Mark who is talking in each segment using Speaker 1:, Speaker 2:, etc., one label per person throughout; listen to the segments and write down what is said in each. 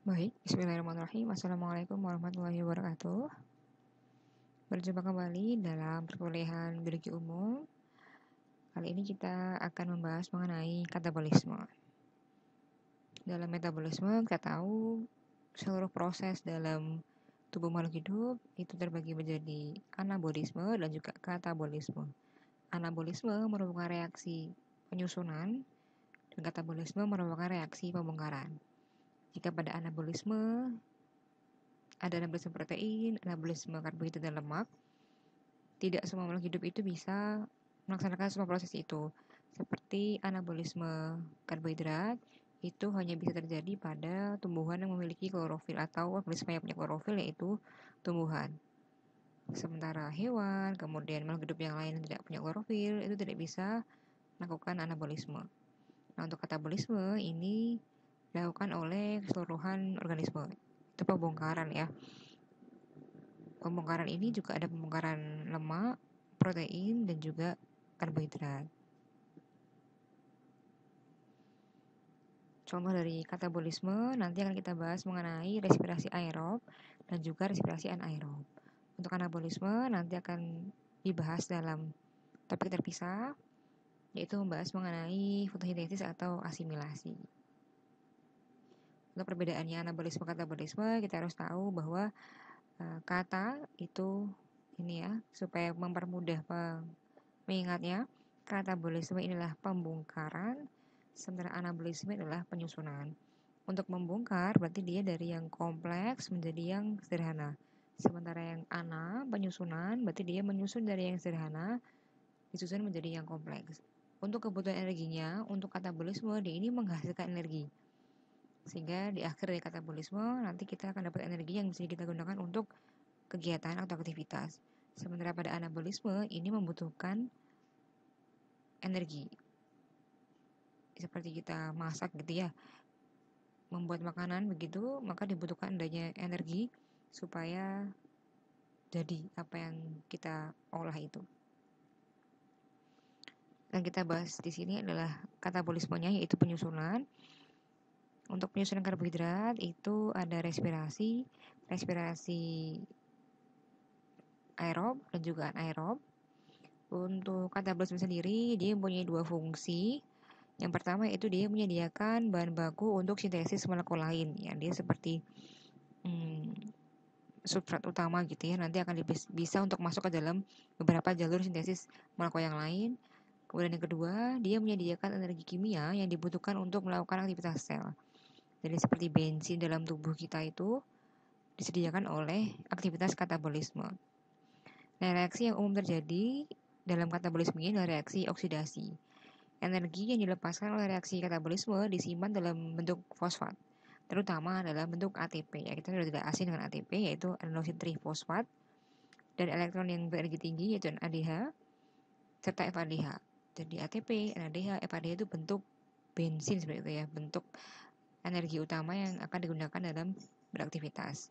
Speaker 1: Baik, bismillahirrahmanirrahim. Assalamualaikum warahmatullahi wabarakatuh. Berjumpa kembali dalam perkuliahan biologi umum. Kali ini kita akan membahas mengenai katabolisme. Dalam metabolisme, kita tahu seluruh proses dalam tubuh makhluk hidup itu terbagi menjadi anabolisme dan juga katabolisme. Anabolisme merupakan reaksi penyusunan dan katabolisme merupakan reaksi pembongkaran. Jika pada anabolisme ada anabolisme protein, anabolisme karbohidrat dan lemak, tidak semua makhluk hidup itu bisa melaksanakan semua proses itu. Seperti anabolisme karbohidrat, itu hanya bisa terjadi pada tumbuhan yang memiliki klorofil atau organisme yang punya klorofil, yaitu tumbuhan. Sementara hewan, kemudian makhluk hidup yang lain yang tidak punya klorofil, itu tidak bisa melakukan anabolisme. Nah, untuk katabolisme ini dilakukan oleh keseluruhan organisme. Itu pembongkaran ya. Pembongkaran ini juga ada pembongkaran lemak, protein, dan juga karbohidrat. Contoh dari katabolisme nanti akan kita bahas mengenai respirasi aerob dan juga respirasi anaerob. Untuk anabolisme nanti akan dibahas dalam topik terpisah, yaitu membahas mengenai fotosintesis atau asimilasi. Untuk perbedaannya anabolisme katabolisme, kita harus tahu bahwa kata itu ini ya, supaya mempermudah mengingatnya, katabolisme inilah pembongkaran, sementara anabolisme adalah penyusunan. Untuk membongkar berarti dia dari yang kompleks menjadi yang sederhana. Sementara yang penyusunan, berarti dia menyusun dari yang sederhana disusun menjadi yang kompleks. Untuk kebutuhan energinya, untuk katabolisme dia ini menghasilkan energi. Sehingga di akhir dari katabolisme nanti kita akan dapat energi yang bisa kita gunakan untuk kegiatan atau aktivitas. Sementara pada anabolisme ini membutuhkan energi. Seperti kita masak gitu ya, membuat makanan begitu, maka dibutuhkan adanya energi supaya jadi apa yang kita olah itu. Yang kita bahas di sini adalah katabolismenya, yaitu penyusunan. Untuk penyusunan karbohidrat itu ada respirasi aerob dan juga anaerob. Untuk katabolisme sendiri dia mempunyai dua fungsi. Yang pertama itu dia menyediakan bahan baku untuk sintesis molekul lain, ya dia seperti substrat utama gitu ya, nanti akan bisa untuk masuk ke dalam beberapa jalur sintesis molekul yang lain. Kemudian yang kedua, dia menyediakan energi kimia yang dibutuhkan untuk melakukan aktivitas sel. Jadi seperti bensin dalam tubuh kita itu disediakan oleh aktivitas katabolisme. Nah, reaksi yang umum terjadi dalam katabolisme ini adalah reaksi oksidasi. Energi yang dilepaskan oleh reaksi katabolisme disimpan dalam bentuk fosfat, terutama dalam bentuk ATP. Ya, kita sudah tidak asing dengan ATP, yaitu adenosin trifosfat, dan elektron yang berenergi tinggi, yaitu NADH, serta FADH. Jadi ATP, NADH, FADH itu bentuk bensin seperti itu ya, bentuk energi utama yang akan digunakan dalam beraktivitas.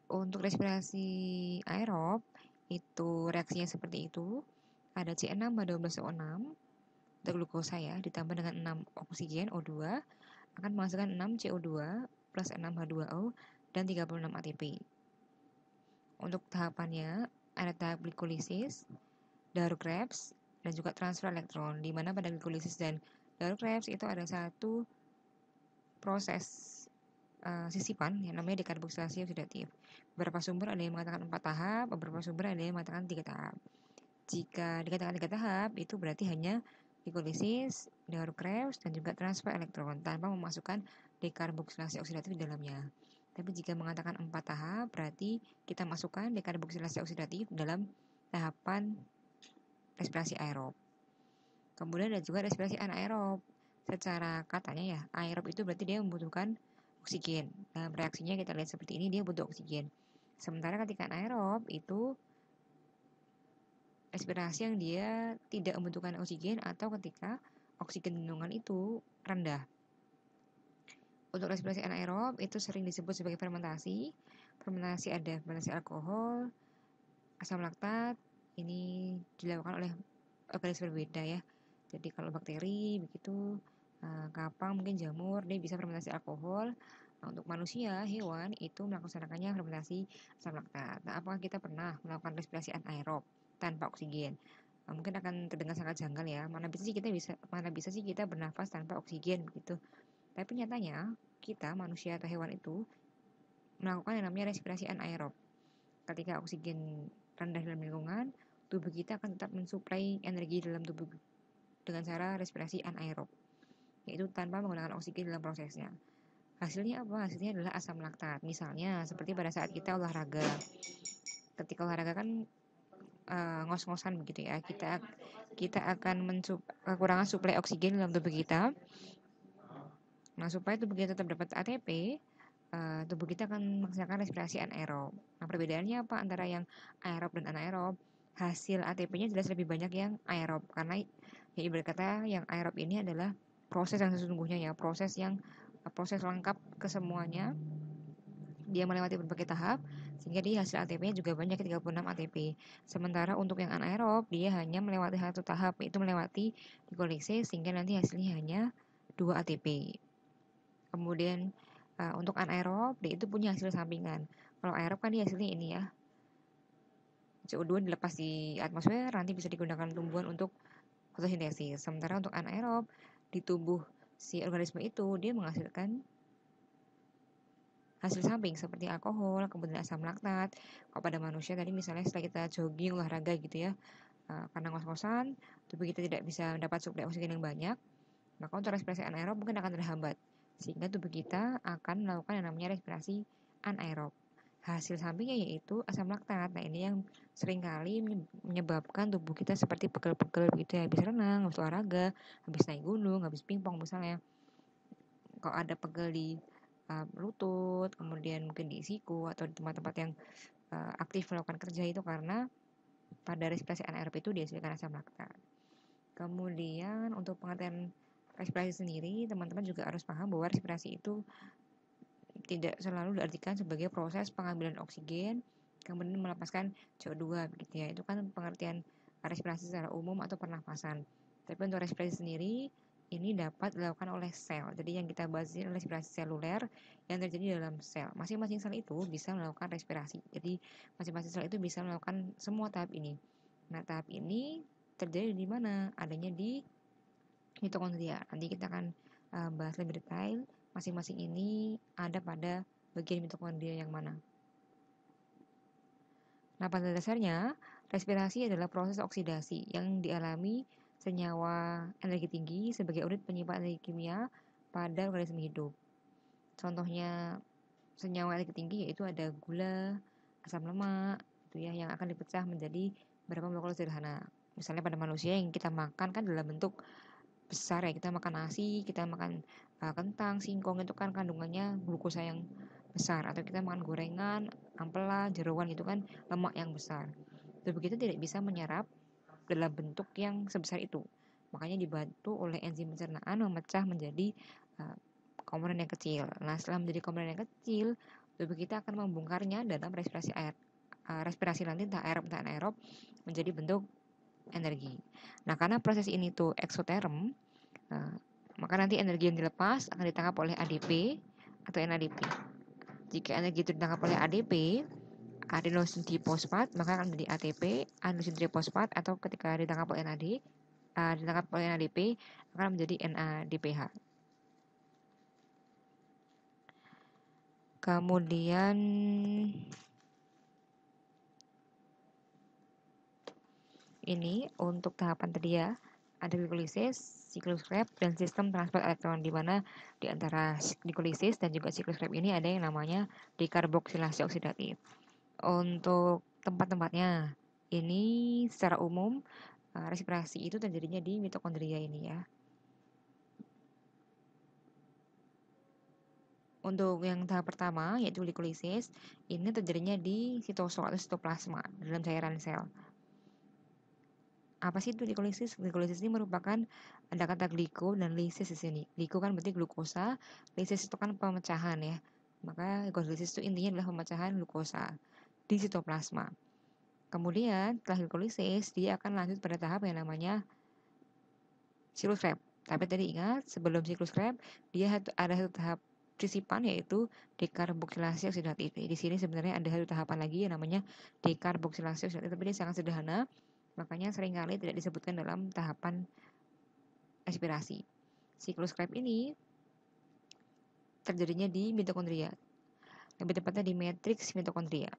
Speaker 1: Untuk respirasi aerob, itu reaksinya seperti itu. Ada C6H12O6 untuk glukosa ya, ditambah dengan 6 oksigen O2 akan menghasilkan 6 CO2 plus 6 H2O dan 36 ATP. Untuk tahapannya ada tahap glikolisis, Dark-Krebs, dan juga transfer elektron, di mana pada glikolisis dan Dark-Krebs itu ada satu proses sisipan yang namanya dekarboksilasi oksidatif. Beberapa sumber ada yang mengatakan 4 tahap, beberapa sumber ada yang mengatakan 3 tahap. Jika dikatakan 3 tahap, itu berarti hanya glikolisis, Dark-Krebs, dan juga transfer elektron tanpa memasukkan dekarboksilasi oksidatif di dalamnya. Tapi jika mengatakan 4 tahap, berarti kita masukkan dekarboksilasi oksidatif dalam tahapan respirasi aerob. Kemudian ada juga respirasi anaerob. Secara katanya ya, aerob itu berarti dia membutuhkan oksigen. Dalam reaksinya kita lihat seperti ini, dia butuh oksigen. Sementara ketika anaerob itu respirasi yang dia tidak membutuhkan oksigen atau ketika oksigen kandungan itu rendah. Untuk respirasi anaerob itu sering disebut sebagai fermentasi. Fermentasi ada fermentasi alkohol, asam laktat. Ini dilakukan oleh organisme berbeda ya. Jadi kalau bakteri begitu, kapang mungkin jamur, dia bisa fermentasi alkohol. Nah, untuk manusia, hewan itu melaksanakannya fermentasi asam laktat. Nah, apakah kita pernah melakukan respirasi anaerob tanpa oksigen? Mungkin akan terdengar sangat janggal ya. Mana bisa sih kita bernafas tanpa oksigen begitu. Tapi nyatanya kita manusia atau hewan itu melakukan yang namanya respirasi anaerob. Ketika oksigen rendah dalam lingkungan, tubuh kita akan tetap mensuplai energi dalam tubuh dengan cara respirasi anaerob, yaitu tanpa menggunakan oksigen dalam prosesnya. Hasilnya apa? Hasilnya adalah asam laktat. Misalnya seperti pada saat kita olahraga. Ketika olahraga kan ngos-ngosan begitu ya. Kita akan kekurangan suplai oksigen dalam tubuh kita. Nah, supaya tubuh kita tetap dapat ATP, tubuh kita akan melaksanakan respirasi anaerob. Nah, perbedaannya apa antara yang aerob dan anaerob? Hasil ATP-nya jelas lebih banyak yang aerob, karena ya ibarat kata yang aerob ini adalah proses yang sesungguhnya ya, proses lengkap kesemuanya. Dia melewati berbagai tahap sehingga dia hasil ATP-nya juga banyak 36 ATP. Sementara untuk yang anaerob dia hanya melewati satu tahap, yaitu melewati glikolisis sehingga nanti hasilnya hanya 2 ATP. Kemudian untuk anaerob dia itu punya hasil sampingan. Kalau aerob kan dia hasilnya ini ya, CO2 dilepas di atmosfer nanti bisa digunakan tumbuhan untuk fotosintesis. Sementara untuk anaerob di tubuh si organisme itu dia menghasilkan hasil samping seperti alkohol, kemudian asam laktat. Kalau pada manusia tadi misalnya setelah kita jogging olahraga gitu ya, karena ngos-ngosan tubuh kita tidak bisa mendapat suplai oksigen yang banyak, maka untuk respirasi anaerob mungkin akan terhambat sehingga tubuh kita akan melakukan yang namanya respirasi anaerob. Hasil sampingnya yaitu asam laktat. Nah, ini yang seringkali menyebabkan tubuh kita seperti pegel-pegel gitu ya, habis renang, habis olahraga, habis naik gunung, habis pingpong misalnya. Kalau ada pegel di lutut, kemudian mungkin di siku atau di tempat-tempat yang aktif melakukan kerja itu karena pada respirasi anaerob itu dihasilkan asam laktat. Kemudian untuk pengertian respirasi sendiri, teman-teman juga harus paham bahwa respirasi itu tidak selalu diartikan sebagai proses pengambilan oksigen kemudian melepaskan CO2 begitu ya. Itu kan pengertian respirasi secara umum atau pernafasan. Tapi untuk respirasi sendiri ini dapat dilakukan oleh sel. Jadi yang kita bahas ini adalah respirasi seluler yang terjadi dalam sel. Masing-masing sel itu bisa melakukan respirasi. Jadi masing-masing sel itu bisa melakukan semua tahap ini. Nah, tahap ini terjadi di mana? Adanya di mitokondria. Nanti kita akan bahas lebih detail masing-masing ini ada pada bagian mitokondria yang mana. Nah, pada dasarnya, respirasi adalah proses oksidasi yang dialami senyawa energi tinggi sebagai unit penyimpan energi kimia pada organisme hidup. Contohnya senyawa energi tinggi yaitu ada gula, asam lemak, itu ya yang akan dipecah menjadi beberapa molekul sederhana. Misalnya pada manusia yang kita makan kan dalam bentuk besar ya, kita makan nasi, kita makan kentang, singkong itu kan kandungannya glukosa yang besar, atau kita makan gorengan, ampela, jeroan itu kan lemak yang besar. Tubuh kita tidak bisa menyerap dalam bentuk yang sebesar itu. Makanya dibantu oleh enzim pencernaan memecah menjadi komponen yang kecil. Nah, setelah menjadi komponen yang kecil, tubuh kita akan membongkarnya dalam respirasi nanti entah aerob entah anaerob menjadi bentuk energi. Nah, karena proses ini tuh eksoterm, maka nanti energi yang dilepas akan ditangkap oleh ADP atau NADP. Jika energi itu ditangkap oleh ADP, adenosin trifosfat, maka akan menjadi ATP, adenosin trifosfat, atau ketika ditangkap oleh NADP akan menjadi NADPH. Kemudian ini untuk tahapan tadi ya, ada glikolisis, siklus Krebs, dan sistem transport elektron, di mana di antara glikolisis dan juga siklus Krebs ini ada yang namanya dekarboksilasi oksidatif. Untuk tempat-tempatnya, ini secara umum respirasi itu terjadinya di mitokondria ini ya. Untuk yang tahap pertama yaitu glikolisis, ini terjadinya di sitosol atau sitoplasma dalam cairan sel. Apa sih itu glikolisis? Glikolisis ini merupakan ada kata gliko dan lisis di sini. Gliko kan berarti glukosa, lisis itu kan pemecahan ya. Maka glikolisis itu intinya adalah pemecahan glukosa di sitoplasma. Kemudian setelah glikolisis dia akan lanjut pada tahap yang namanya siklus Krebs. Tapi tadi ingat, sebelum siklus Krebs, dia ada satu tahap sisipan, yaitu dekarboksilasi oksidatif. Di sini sebenarnya ada satu tahapan lagi yang namanya dekarboksilasi oksidatif, tapi dia sangat sederhana, makanya seringkali tidak disebutkan dalam tahapan aspirasi. Siklus Krebs ini terjadinya di mitokondria, lebih tepatnya di matriks mitokondria.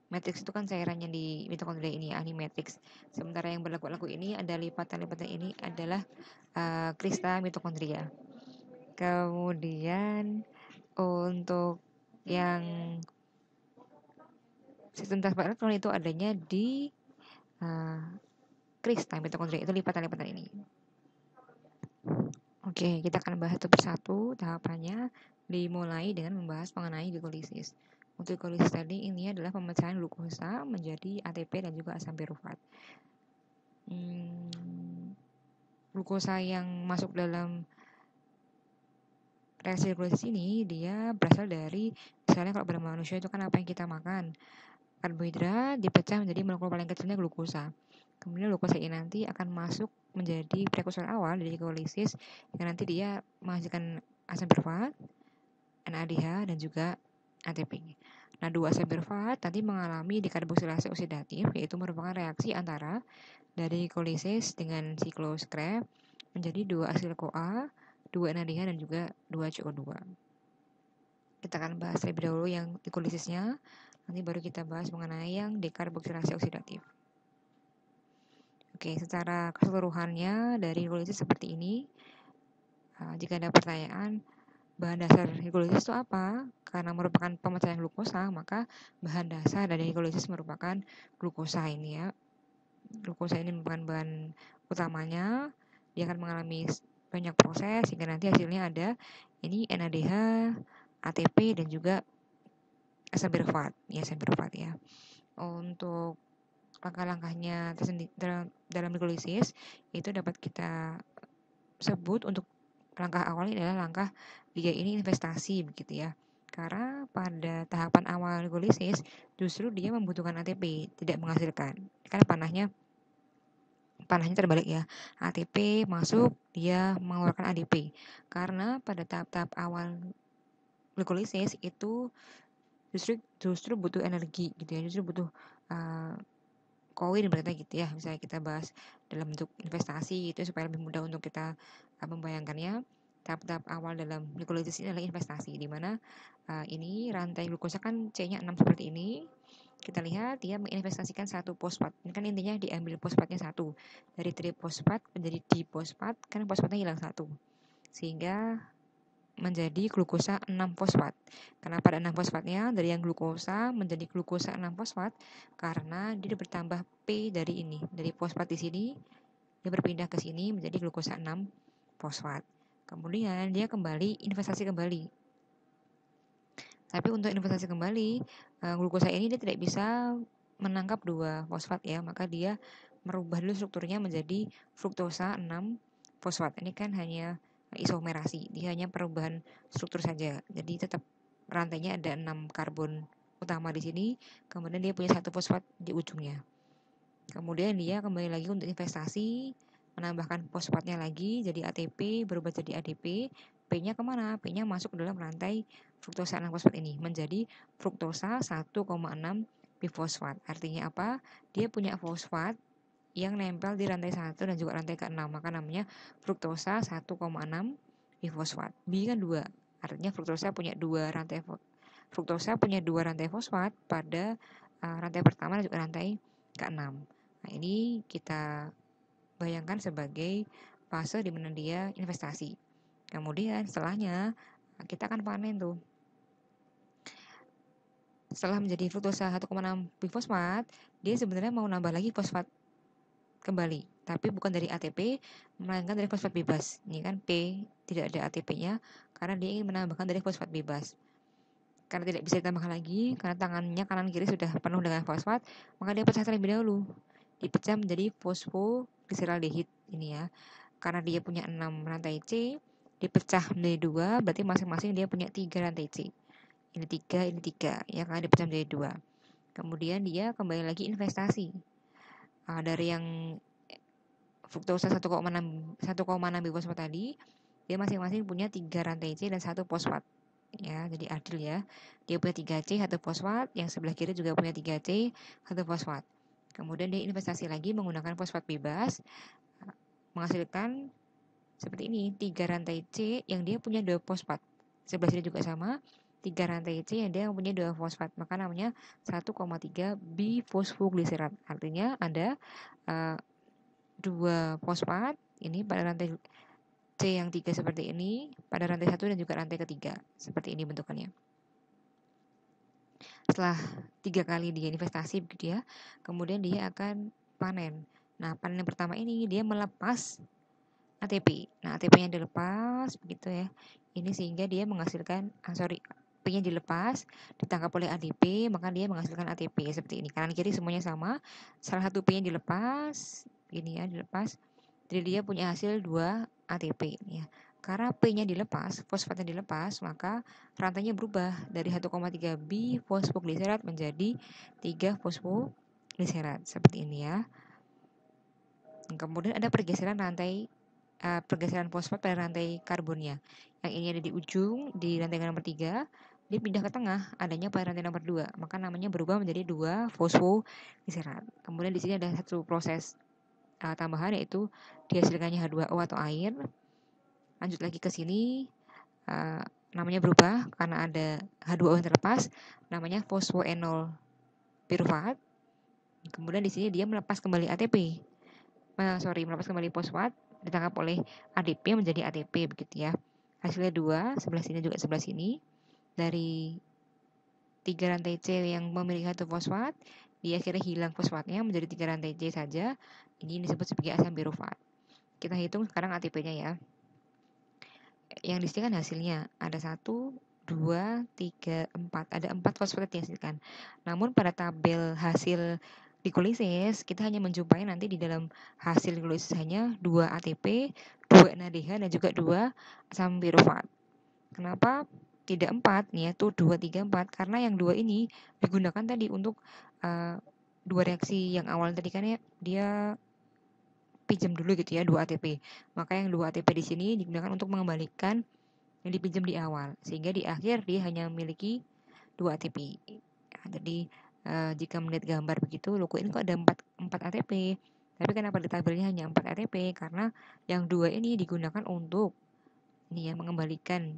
Speaker 1: Matriks itu kan cairannya di mitokondria ini, ini matriks. Sementara yang berlaku-laku ini ada lipatan-lipatan ini adalah krista mitokondria. Kemudian untuk yang sistem transport elektron itu adanya di krista mitokondria, itu lipatan-lipatan ini. Oke, kita akan bahas satu persatu tahapannya, dimulai dengan membahas mengenai glikolisis. Untuk glikolisis tadi ini adalah pemecahan glukosa menjadi ATP dan juga asam pirufat. Glukosa yang masuk dalam reaksi glikolisis ini dia berasal dari, misalnya kalau pada manusia itu kan apa yang kita makan, karbohidrat dipecah menjadi molekul paling kecilnya glukosa. Kemudian glukosa ini nanti akan masuk menjadi prekursor awal dari glikolisis yang nanti dia menghasilkan asam pirufat, NADH, dan juga ATP. Nah, dua asam pirufat nanti mengalami dekarboksilasi oksidatif, yaitu merupakan reaksi antara dari glikolisis dengan siklus Krebs menjadi 2 asil-CoA, 2 NADH, dan juga 2 CO2. Kita akan bahas terlebih dahulu yang glikosisnya, nanti baru kita bahas mengenai yang dekarboksilasi oksidatif. Oke, secara keseluruhannya dari glikolisis seperti ini. Jika ada pertanyaan, bahan dasar glikolisis itu apa? Karena merupakan pemecahan glukosa, maka bahan dasar dari glikolisis merupakan glukosa ini ya. Glukosa ini merupakan bahan utamanya. Dia akan mengalami banyak proses sehingga nanti hasilnya ada ini NADH, ATP, dan juga asam pirufat ya. Untuk langkah-langkahnya dalam glikolisis itu dapat kita sebut untuk langkah awalnya adalah langkah dia ini investasi begitu ya. Karena pada tahapan awal glikolisis justru dia membutuhkan ATP, tidak menghasilkan. Karena panahnya terbalik ya. ATP masuk, dia mengeluarkan ADP. Karena pada tahap-tahap awal glikolisis itu justru butuh energi gitu ya, justru butuh koin berarti gitu ya. Misalnya kita bahas dalam bentuk investasi itu supaya lebih mudah untuk kita membayangkannya. Tahap-tahap awal dalam glikolisis ini adalah investasi, di mana ini rantai glukosa kan C-nya 6 seperti ini. Kita lihat dia menginvestasikan satu fosfat. Ini kan intinya diambil fosfatnya satu. Dari trifosfat menjadi difosfat, kan fosfatnya hilang satu. Sehingga menjadi glukosa 6 fosfat. Kenapa ada 6 fosfatnya? Dari yang glukosa menjadi glukosa 6 fosfat karena dia bertambah P dari ini. Dari fosfat di sini dia berpindah ke sini menjadi glukosa 6 fosfat. Kemudian dia kembali investasi kembali. Tapi untuk investasi kembali, glukosa ini dia tidak bisa menangkap 2 fosfat ya, maka dia merubah dulu strukturnya menjadi fruktosa 6 fosfat. Ini kan hanya isomerasi, dia hanya perubahan struktur saja. Jadi tetap rantainya ada 6 karbon utama di sini, kemudian dia punya 1 fosfat di ujungnya. Kemudian dia kembali lagi untuk investasi, menambahkan fosfatnya lagi jadi ATP, berubah jadi ADP. P-nya kemana? P-nya masuk ke dalam rantai fruktosa 6 fosfat ini menjadi fruktosa 1,6 bifosfat. Artinya apa? Dia punya fosfat yang nempel di rantai 1 dan juga rantai ke-6, maka namanya fruktosa 1,6 bifosfat. B kan 2, artinya fruktosa punya 2 rantai fosfat pada rantai pertama dan juga rantai ke-6. Nah, ini kita bayangkan sebagai fase di mana dia investasi. Kemudian setelahnya kita akan panen tuh. Setelah menjadi fruktosa 1,6 bifosfat, dia sebenarnya mau nambah lagi fosfat kembali, tapi bukan dari ATP, melainkan dari fosfat bebas. Ini kan P tidak ada ATP-nya karena dia ingin menambahkan dari fosfat bebas. Karena tidak bisa ditambahkan lagi, karena tangannya kanan kiri sudah penuh dengan fosfat, maka dia pecah terlebih dahulu. Dipecah menjadi fosfogliseraldehyde ini ya. Karena dia punya 6 rantai C, dipecah menjadi 2, berarti masing-masing dia punya 3 rantai C. Ini 3, ini 3, ya kan dipecah menjadi 2. Kemudian dia kembali lagi investasi. Dari yang fruktosa 1,6 bifosfat tadi, dia masing-masing punya 3 rantai C dan 1 fosfat. Ya, jadi adil ya. Dia punya 3 C, 1 fosfat, yang sebelah kiri juga punya 3 C, 1 fosfat. Kemudian dia investasi lagi menggunakan fosfat bebas, menghasilkan seperti ini, 3 rantai C yang dia punya 2 fosfat. Sebelah sini juga sama, 3 rantai C yang dia punya 2 fosfat. Maka namanya 1,3 bifosfogliserat. Artinya ada 2 fosfat ini pada rantai C yang 3 seperti ini, pada rantai 1 dan juga rantai ketiga. Seperti ini bentukannya. Setelah 3 kali dia investasi begitu ya, kemudian dia akan panen. Nah, panen yang pertama ini dia melepas ATP. Nah, ATP-nya dilepas begitu ya. Ini sehingga dia menghasilkan P-nya dilepas, ditangkap oleh ADP, maka dia menghasilkan ATP seperti ini. Kanan kiri semuanya sama. Salah satu P-nya dilepas, ini ya, dilepas. Jadi dia punya hasil 2 ATP ya. Karena P-nya dilepas, fosfatnya dilepas, maka rantainya berubah dari 1,3 bifosfogliserat menjadi 3 fosfogliserat seperti ini ya. Kemudian ada pergeseran fosfat pada rantai karbonnya. Yang ini ada di ujung, di rantai nomor 3, dia pindah ke tengah, adanya pada rantai nomor 2. Maka namanya berubah menjadi 2 fosfogliserat. Kemudian di sini ada satu proses tambahan, yaitu dihasilkannya H2O atau air. Lanjut lagi ke sini, namanya berubah karena ada H2O yang terlepas, namanya fosfoenol pirufat. Kemudian di sini dia melepas kembali ATP. Melepas kembali fosfat, ditangkap oleh ADP menjadi ATP begitu ya. Hasilnya 2, sebelah sini juga sebelah sini. Dari 3 rantai C yang memiliki 1 fosfat, dia akhirnya hilang fosfatnya menjadi 3 rantai C saja. Ini disebut sebagai asam pirufat. Kita hitung sekarang ATP-nya ya. Yang di sini kan hasilnya ada 1, 2, 3, 4. Ada 4 fosfat yang dihasilkan. Namun pada tabel hasil glikolisis, kita hanya menjumpai nanti di dalam hasil glikolisis hanya 2 ATP, 2 NADH, dan juga 2 asam pirufat. Kenapa tidak 4? Nih ya, tuh 2, 3, 4. Karena yang 2 ini digunakan tadi untuk 2 reaksi yang awal tadi kan ya, dia pinjam dulu gitu ya, 2 ATP. Maka yang 2 ATP di sini digunakan untuk mengembalikan yang dipinjam di awal. Sehingga di akhir dia hanya memiliki 2 ATP. Ya, jadi jika melihat gambar begitu, loh kok ini kok ada 4 ATP. Tapi kenapa di tabelnya hanya 4 ATP? Karena yang 2 ini digunakan untuk ini ya, mengembalikan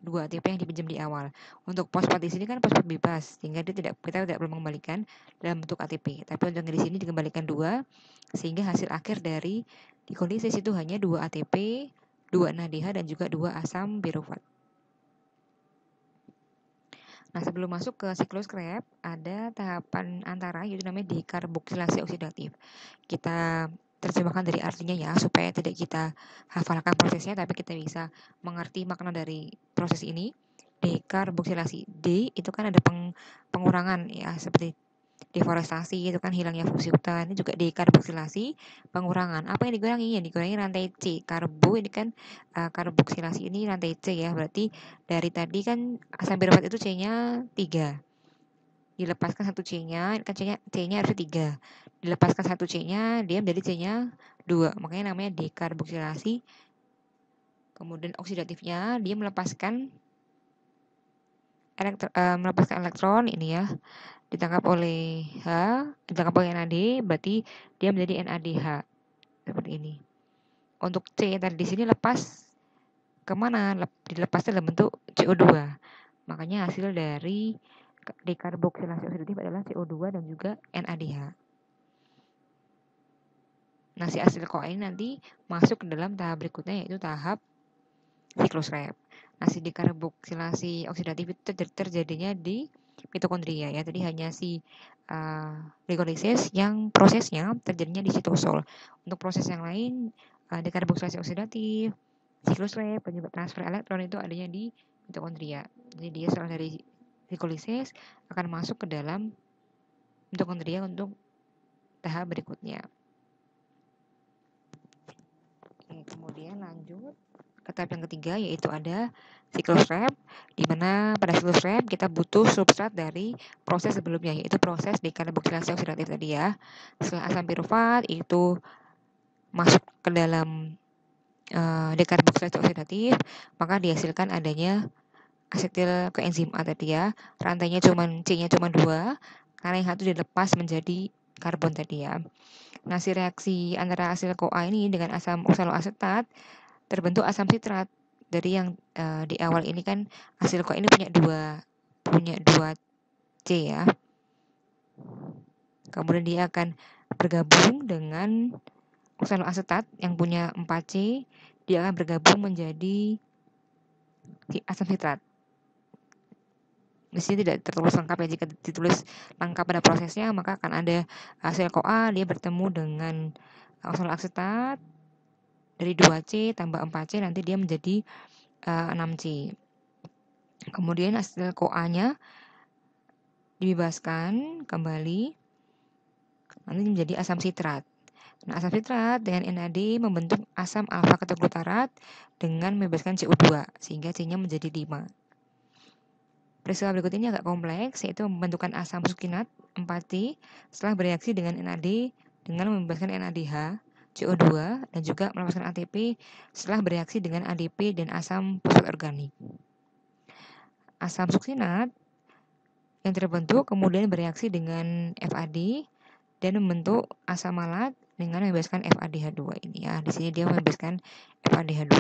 Speaker 1: 2 ATP yang dipinjam di awal. Untuk fosfat di sini kan fosfat bebas, sehingga kita tidak perlu mengembalikan dalam bentuk ATP. Tapi untuk di sini dikembalikan 2, sehingga hasil akhir dari glikolisis itu hanya 2 ATP, 2 NADH, dan juga 2 asam pirufat. Nah, sebelum masuk ke siklus Krebs, ada tahapan antara, yaitu namanya dekarboksilasi oksidatif. Kita terjemahkan dari artinya ya, supaya tidak kita hafalkan prosesnya, tapi kita bisa mengerti makna dari proses ini. Dekarboksilasi, D itu kan ada pengurangan ya, seperti deforestasi itu kan hilangnya fungsi hutan. Ini juga dekarboksilasi, pengurangan. Apa yang dikurangi? Yang dikurangi rantai C. Karbo ini kan karboksilasi ini rantai C ya. Berarti dari tadi kan asam pirufat itu C-nya 3. Dilepaskan 1 C-nya, kan C-nya harusnya 3. Dilepaskan 1 C-nya, dia menjadi C-nya 2. Makanya namanya dekarboksilasi. Kemudian oksidatifnya, dia melepaskan elektron ini ya, ditangkap oleh NAD, berarti dia menjadi NADH seperti ini. Untuk C tadi di sini lepas kemana? Dilepasnya dalam bentuk CO2. Makanya hasil dari dekarboksilasi oksidatif adalah CO2 dan juga NADH. Nah, si asil CoA ini nanti masuk ke dalam tahap berikutnya, yaitu tahap siklus Krebs. Nah, si dekarboksilasi oksidatif itu terjadinya di mitokondria ya. Tadi hanya si glikolisis yang prosesnya terjadinya di sitosol. Untuk proses yang lain, dekarboksilasi oksidatif, siklus Krebs, dan juga transfer elektron itu adanya di mitokondria. Jadi dia setelah dari glikolisis akan masuk ke dalam mitokondria untuk tahap berikutnya. Kemudian lanjut ke tahap yang ketiga, yaitu ada siklus Krebs, di mana pada siklus Krebs kita butuh substrat dari proses sebelumnya, yaitu proses dekarboksilasi oksidatif tadi ya. Setelah asam pirufat itu masuk ke dalam dekarboksilase oksidatif, maka dihasilkan adanya asetil koenzim A tadi ya. Rantainya C-nya cuma 2, karena yang satu dilepas menjadi karbon tadi ya. Nah, si reaksi antara asil CoA ini dengan asam oksaloasetat terbentuk asam sitrat. Dari yang di awal ini kan asil CoA ini punya dua C ya. Kemudian dia akan bergabung dengan oksaloasetat yang punya 4C, dia akan bergabung menjadi asam sitrat. Di sini tidak tertulis lengkap ya, jika ditulis lengkap pada prosesnya maka akan ada hasil CoA, dia bertemu dengan oksaloasetat dari 2C tambah 4C, nanti dia menjadi 6C. Kemudian hasil CoA-nya dibebaskan kembali, nanti menjadi asam sitrat. Nah, asam sitrat dengan NAD membentuk asam alfa ketoglutarat dengan membebaskan CO2, sehingga C-nya menjadi 5. Peristiwa berikut ini agak kompleks, yaitu pembentukan asam sukinat 4T setelah bereaksi dengan NAD dengan membebaskan NADH, CO2, dan juga melepaskan ATP setelah bereaksi dengan ADP dan asam fosfat organik. Asam suksinat yang terbentuk kemudian bereaksi dengan FAD dan membentuk asam malat dengan membebaskan FADH2 ini ya. Di sini dia membebaskan FADH2.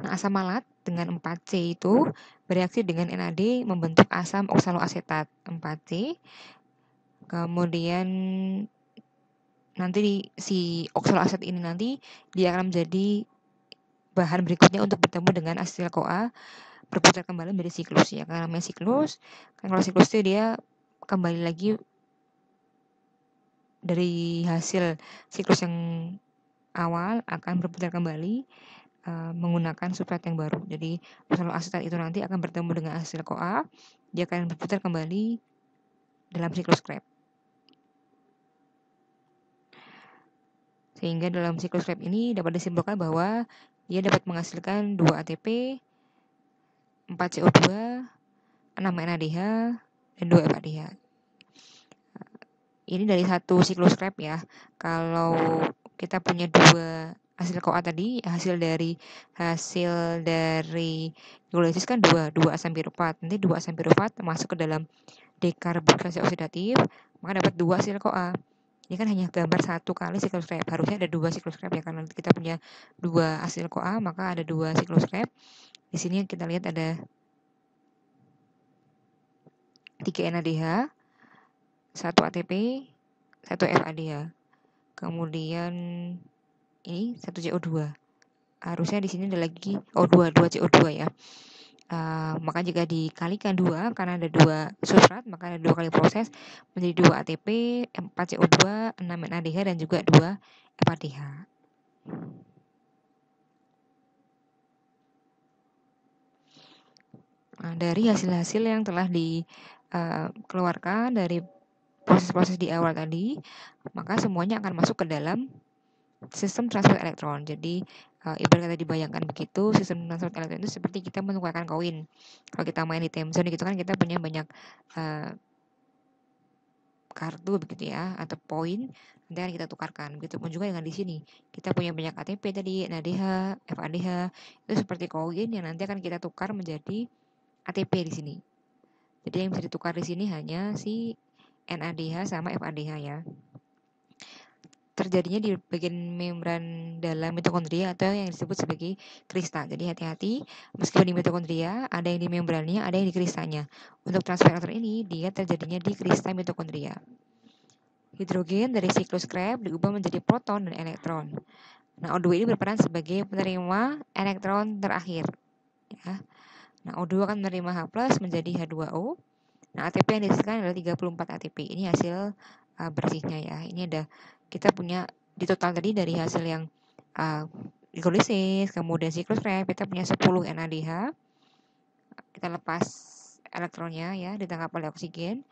Speaker 1: Nah, asam malat dengan 4C itu bereaksi dengan NAD membentuk asam oksaloasetat 4C. Kemudian nanti si oksaloasetat ini nanti dia akan menjadi bahan berikutnya untuk bertemu dengan asetil CoA, berputar kembali menjadi siklus ya. Karena namanya siklus, kan kalau siklus itu dia kembali lagi dari hasil siklus yang awal akan berputar kembali menggunakan substrat yang baru. Jadi oksaloasetat itu nanti akan bertemu dengan asetil CoA, dia akan berputar kembali dalam siklus Krebs. Sehingga dalam siklus Krebs ini dapat disimpulkan bahwa dia dapat menghasilkan 2 ATP, 4 CO2, 6 NADH, dan 2 FADH. Ini dari satu siklus Krebs ya. Kalau kita punya 2 hasil CoA tadi, hasil dari hidrolisis kan 2 asam piruvat. Nanti 2 asam piruvat masuk ke dalam dekarboksilase oksidatif, maka dapat 2 hasil CoA. Ini kan hanya gambar satu kali siklus Krebs. Harusnya ada 2 siklus Krebs ya, karena kita punya 2 hasil CoA, maka ada 2 siklus Krebs. Di sini kita lihat ada 3 NADH, 1 ATP, 1 FADH. Kemudian ini 1 CO2. Harusnya di sini ada lagi 2 CO2 ya. Maka jika dikalikan 2 karena ada 2 substrat, maka ada 2 kali proses menjadi 2 ATP, 4 CO2, 6 NADH dan juga 2 FADH. Nah, dari hasil-hasil yang telah dikeluarkan dari proses-proses di awal tadi, maka semuanya akan masuk ke dalam sistem transfer elektron. Jadi ibarat kata dibayangkan begitu, sistem transfer elektron itu seperti kita menukarkan koin. Kalau kita main di time zone gitu kan kita punya banyak kartu begitu ya, atau poin, nanti akan kita tukarkan. Begitupun juga dengan di sini. Kita punya banyak ATP tadi, NADH, FADH, itu seperti koin yang nanti akan kita tukar menjadi ATP di sini. Jadi yang bisa ditukar di sini hanya si NADH sama FADH ya. Terjadinya di bagian membran dalam mitokondria atau yang disebut sebagai krista. Jadi hati-hati, meskipun di mitokondria ada yang di membrannya, ada yang di kristanya. Untuk transfer elektron ini dia terjadinya di krista mitokondria. Hidrogen dari siklus Krebs diubah menjadi proton dan elektron. Nah, O2 ini berperan sebagai penerima elektron terakhir. Ya. Nah, O2 akan menerima H+ menjadi H2O. Nah, ATP yang dihasilkan adalah 34 ATP. Ini hasil bersihnya ya. Ini ada kita punya di total tadi dari hasil yang hidrolisis, kemudian siklus Krebs, kita punya 10 NADH. Kita lepas elektronnya ya, ditangkap oleh oksigen,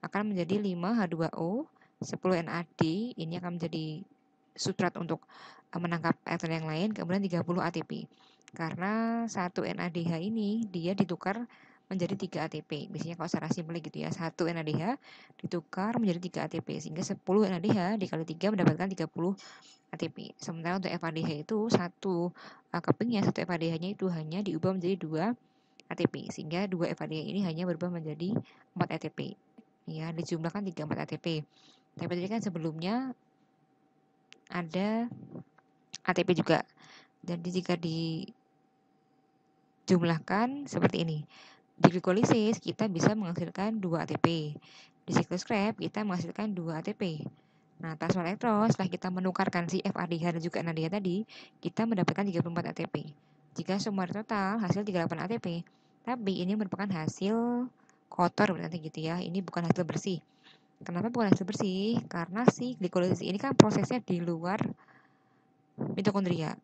Speaker 1: akan menjadi 5 H2O, 10 NAD, ini akan menjadi substrat untuk menangkap elektron yang lain, kemudian 30 ATP. Karena 1 NADH ini dia ditukar menjadi 3 ATP. Biasanya kalau secara simpel gitu ya, 1 NADH ditukar menjadi 3 ATP, sehingga 10 NADH dikali 3 mendapatkan 30 ATP. Sementara untuk FADH itu satu kepingnya, satu FADH-nya itu hanya diubah menjadi 2 ATP, sehingga 2 FADH ini hanya berubah menjadi 4 ATP. Ya, dijumlahkan 34 ATP. Tapi tadi kan sebelumnya ada ATP juga. Jadi jika dijumlahkan seperti ini. Di glikolisis kita bisa menghasilkan 2 ATP. Di siklus Krebs kita menghasilkan 2 ATP. Nah, transfer elektron setelah kita menukarkan si FADH dan juga NADH tadi, kita mendapatkan 34 ATP. Jika summa total hasil 38 ATP. Tapi ini merupakan hasil kotor berarti gitu ya. Ini bukan hasil bersih. Kenapa bukan hasil bersih? Karena si glikolisis ini kan prosesnya di luar mitokondria.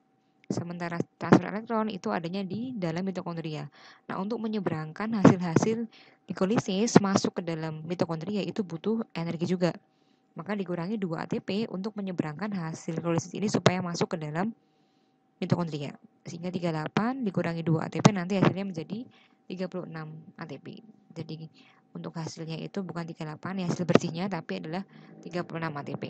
Speaker 1: Sementara transfer elektron itu adanya di dalam mitokondria. Nah, untuk menyeberangkan hasil-hasil glikolisis masuk ke dalam mitokondria itu butuh energi juga. Maka dikurangi 2 ATP untuk menyeberangkan hasil glikolisis ini supaya masuk ke dalam mitokondria. Sehingga 38 dikurangi 2 ATP nanti hasilnya menjadi 36 ATP. Jadi untuk hasilnya itu bukan 38 ya hasil bersihnya, tapi adalah 36 ATP.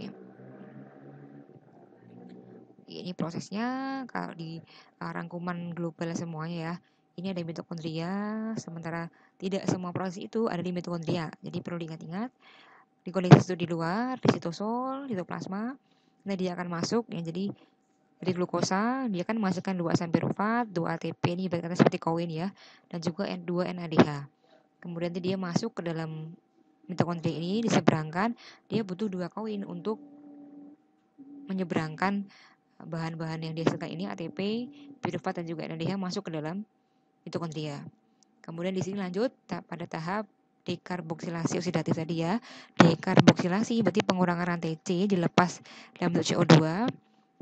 Speaker 1: Ini prosesnya kalau di rangkuman global semuanya ya. Ini ada mitokondria, sementara tidak semua proses itu ada di mitokondria. Jadi perlu diingat-ingat, glikolisis itu di luar, di sitosol, sitoplasma. Nah, dia akan masuk ya, jadi dari glukosa dia kan menghasilkan 2 asam pirufat, 2 ATP ini ibaratnya seperti koin ya, dan juga N2 NADH. Kemudian dia masuk ke dalam mitokondria ini diseberangkan, dia butuh 2 koin untuk menyeberangkan bahan-bahan yang dihasilkan ini ATP, pirufat dan juga NADH masuk ke dalam mitokondria. Kemudian di sini lanjut pada tahap dekarboksilasi oksidatif tadi ya. Dekarboksilasi berarti pengurangan rantai C dilepas dalam bentuk CO2.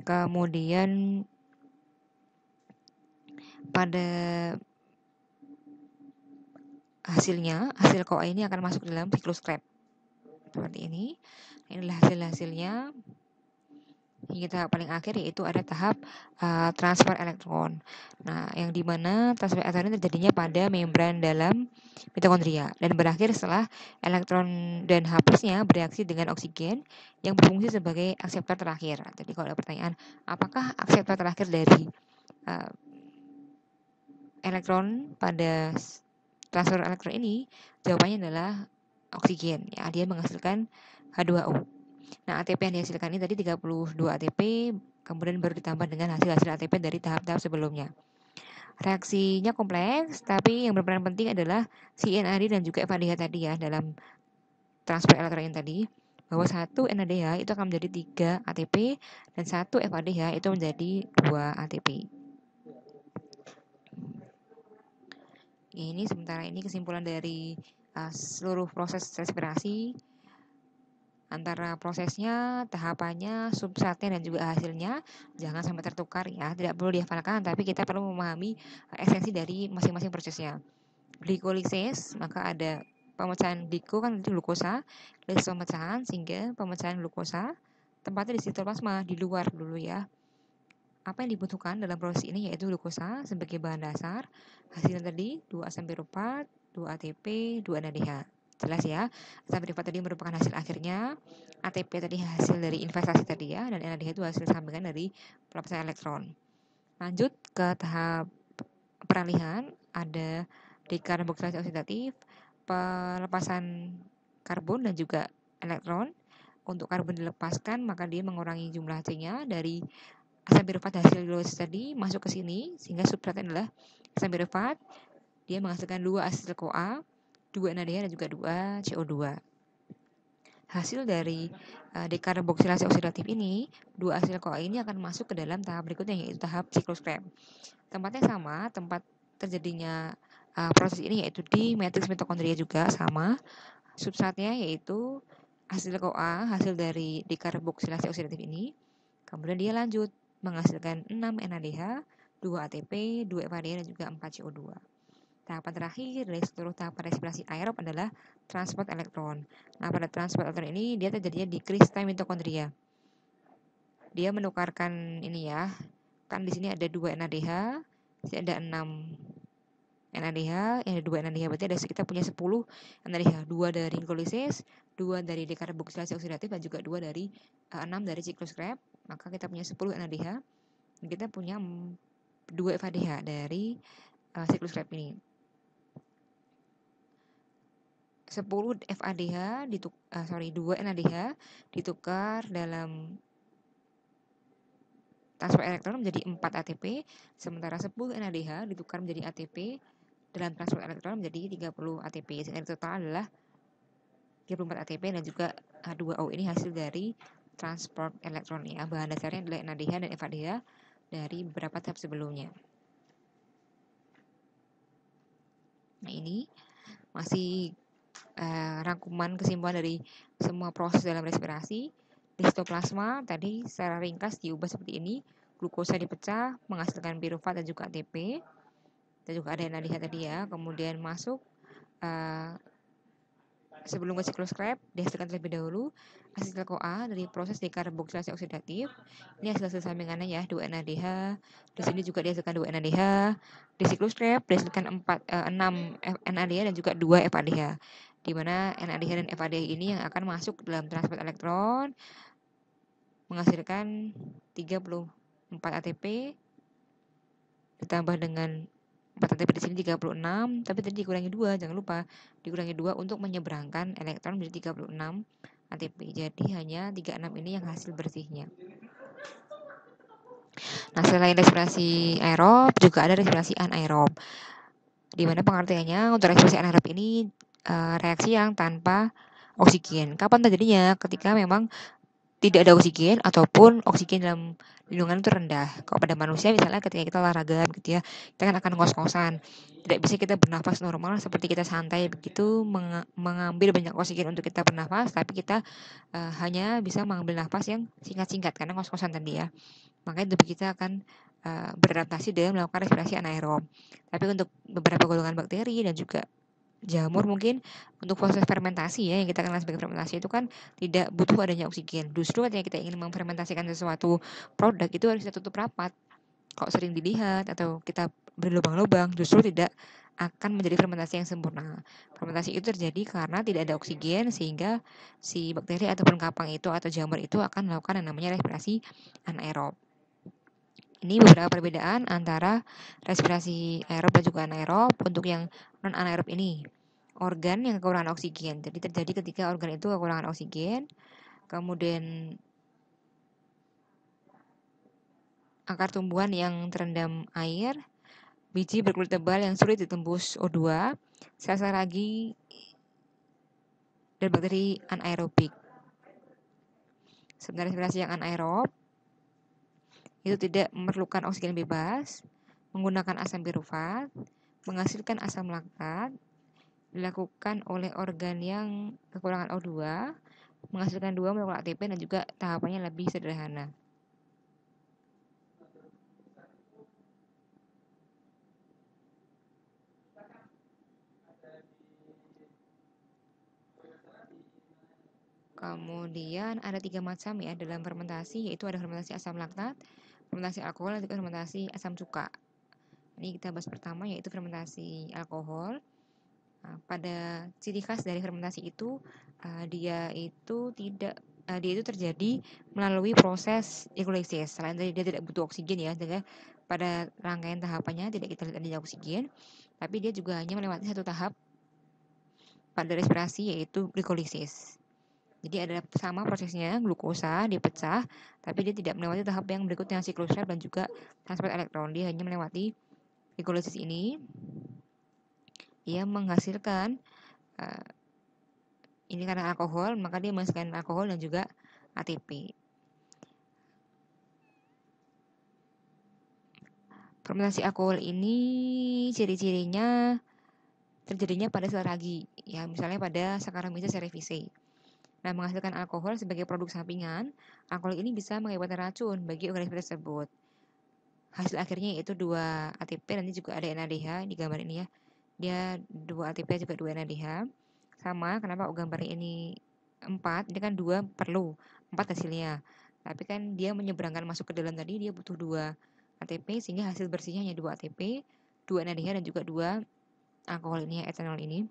Speaker 1: Kemudian pada hasil CoA ini akan masuk dalam siklus Krebs. Seperti ini. Inilah hasil-hasilnya. Hingga tahap paling akhir yaitu ada tahap transfer elektron. Nah, yang dimana transfer elektron ini terjadinya pada membran dalam mitokondria dan berakhir setelah elektron dan H plusnya bereaksi dengan oksigen yang berfungsi sebagai akseptor terakhir. Jadi kalau ada pertanyaan, apakah akseptor terakhir dari elektron pada transfer elektron ini? Jawabannya adalah oksigen. Ya, dia menghasilkan H2O. Nah, ATP yang dihasilkan ini tadi 32 ATP, kemudian baru ditambah dengan hasil-hasil ATP dari tahap-tahap sebelumnya. Reaksinya kompleks, tapi yang berperan penting adalah si NAD dan juga FADH tadi ya, dalam transfer elektron tadi, bahwa satu NADH itu akan menjadi 3 ATP, dan satu FADH itu menjadi 2 ATP. Ini sementara ini kesimpulan dari seluruh proses respirasi, antara prosesnya, tahapannya, substratnya dan juga hasilnya. Jangan sampai tertukar ya, tidak perlu dihafalkan, tapi kita perlu memahami esensi dari masing-masing prosesnya. Glikolisis, maka ada pemecahan gliko kan itu glukosa, proses pemecahan sehingga pemecahan glukosa tempatnya di sitoplasma di luar dulu ya. Apa yang dibutuhkan dalam proses ini yaitu glukosa sebagai bahan dasar. Hasilnya tadi 2 asam pirufat, 2 ATP, 2 NADH. Jelas ya, asam pirufat tadi merupakan hasil akhirnya, ATP tadi hasil dari investasi tadi ya, dan NADH itu hasil sampingan dari pelepasan elektron. Lanjut ke tahap peralihan, ada dekarboksilasi oksidatif, pelepasan karbon dan juga elektron. Untuk karbon dilepaskan, maka dia mengurangi jumlah C-nya dari asam pirufat hasil glikolisis tadi masuk ke sini, sehingga substratnya adalah asam pirufat. Dia menghasilkan 2 asetil CoA, 2 NADH dan juga 2 CO2. Hasil dari dekarboksilasi oksidatif ini, 2 asetil CoA ini akan masuk ke dalam tahap berikutnya yaitu tahap siklus Krebs. Tempatnya sama, tempat terjadinya proses ini yaitu di matriks mitokondria juga sama. Substratnya yaitu asetil CoA hasil dari dekarboksilasi oksidatif ini. Kemudian dia lanjut menghasilkan 6 NADH, 2 ATP, 2 FADH dan juga 4 CO2. Tahapan terakhir dari seluruh tahapan respirasi aerob adalah transport elektron. Nah, pada transport elektron ini dia terjadinya di kristal mitokondria. Dia menukarkan ini ya. Kan di sini ada 2 NADH, di sini ada 6 NADH, ada 2 NADH, berarti kita punya 10 NADH, 2 dari glikolisis, 2 dari dekarboksilasi oksidatif, dan juga 2 dari 6 dari siklus Krebs. Maka kita punya 10 NADH, dan kita punya 2 FADH dari siklus Krebs ini. 10 FADH 2 NADH ditukar dalam transfer elektron menjadi 4 ATP, sementara 10 NADH ditukar menjadi ATP dalam transfer elektron menjadi 30 ATP. Jadi total adalah 34 ATP, dan juga H2O ini hasil dari transport elektron ya. Bahan dasarnya adalah NADH dan FADH dari beberapa tahap sebelumnya. Nah, ini masih rangkuman kesimpulan dari semua proses dalam respirasi. Di sitoplasma tadi secara ringkas diubah seperti ini. Glukosa dipecah menghasilkan pirufat dan juga ATP. Dan juga ada NADH tadi ya. Kemudian masuk sebelum ke siklus Krebs dihasilkan terlebih dahulu asetil CoA dari proses dekarboksilasi oksidatif. Ini hasil sampingannya ya, 2 NADH. Di sini juga dihasilkan 2 NADH. Di siklus Krebs dihasilkan 6 NADH dan juga 2 FADH. Di mana NADH dan FADH ini yang akan masuk dalam transport elektron menghasilkan 34 ATP ditambah dengan 4 ATP di sini 36, tapi tadi dikurangi 2, jangan lupa dikurangi 2 untuk menyeberangkan elektron menjadi 36 ATP. Jadi hanya 36 ini yang hasil bersihnya. Nah, selain respirasi aerob juga ada respirasi anaerob. Di mana pengertiannya untuk respirasi anaerob ini reaksi yang tanpa oksigen. Kapan terjadinya? Ketika memang tidak ada oksigen ataupun oksigen dalam lingkungan itu rendah. Kalau pada manusia misalnya ketika kita olahraga gitu ya, kita kan akan ngos-ngosan. Tidak bisa kita bernafas normal seperti kita santai begitu mengambil banyak oksigen untuk kita bernafas, tapi kita hanya bisa mengambil nafas yang singkat-singkat karena ngos-ngosan tadi ya. Makanya tubuh kita akan beradaptasi dengan melakukan respirasi anaerob. Tapi untuk beberapa golongan bakteri dan juga jamur mungkin untuk proses fermentasi ya yang kita kenal sebagai fermentasi itu kan tidak butuh adanya oksigen. Justru ketika kita ingin memfermentasikan sesuatu produk itu harus kita tutup rapat. Kalau sering dilihat atau kita berlubang-lubang justru tidak akan menjadi fermentasi yang sempurna. Fermentasi itu terjadi karena tidak ada oksigen sehingga si bakteri ataupun kapang itu atau jamur itu akan melakukan yang namanya respirasi anaerob. Ini beberapa perbedaan antara respirasi aerob dan juga anaerob. Untuk yang non anaerob ini organ yang kekurangan oksigen. Jadi terjadi ketika organ itu kekurangan oksigen, kemudian akar tumbuhan yang terendam air, biji berkulit tebal yang sulit ditembus O2, sel-sel ragi dan bakteri anaerobik. Sebenarnya respirasi yang anaerob itu tidak memerlukan oksigen bebas, menggunakan asam pirufat, menghasilkan asam laktat, dilakukan oleh organ yang kekurangan O2, menghasilkan 2 molekul ATP, dan juga tahapannya lebih sederhana. Kemudian ada 3 macam ya dalam fermentasi, yaitu ada fermentasi asam laktat, fermentasi alkohol, dan juga fermentasi asam cuka. Ini kita bahas pertama yaitu fermentasi alkohol. Nah, pada ciri khas dari fermentasi itu dia itu terjadi melalui proses hidrolisis. Selain dari dia tidak butuh oksigen ya, jadi pada rangkaian tahapannya tidak kita lihat adanya oksigen, tapi dia juga hanya melewati satu tahap pada respirasi yaitu glikolisis. Jadi ada sama prosesnya, glukosa dipecah, tapi dia tidak melewati tahap yang berikutnya siklus Krebs dan juga transport elektron. Dia hanya melewati glikolisis ini. Dia menghasilkan ini karena alkohol, maka dia menghasilkan alkohol dan juga ATP. Fermentasi alkohol ini ciri-cirinya terjadinya pada sel ragi, ya misalnya pada Saccharomyces cerevisiae. Nah, menghasilkan alkohol sebagai produk sampingan, alkohol ini bisa mengakibatkan racun bagi organisme tersebut. Hasil akhirnya yaitu 2 ATP, nanti juga ada NADH di gambar ini ya. Dia 2 ATP juga 2 NADH. Sama, kenapa gambar ini 4, ini kan 2 perlu, 4 hasilnya. Tapi kan dia menyeberangkan masuk ke dalam tadi, dia butuh 2 ATP, sehingga hasil bersihnya hanya 2 ATP, 2 NADH, dan juga 2 alkohol ini, etanol ini.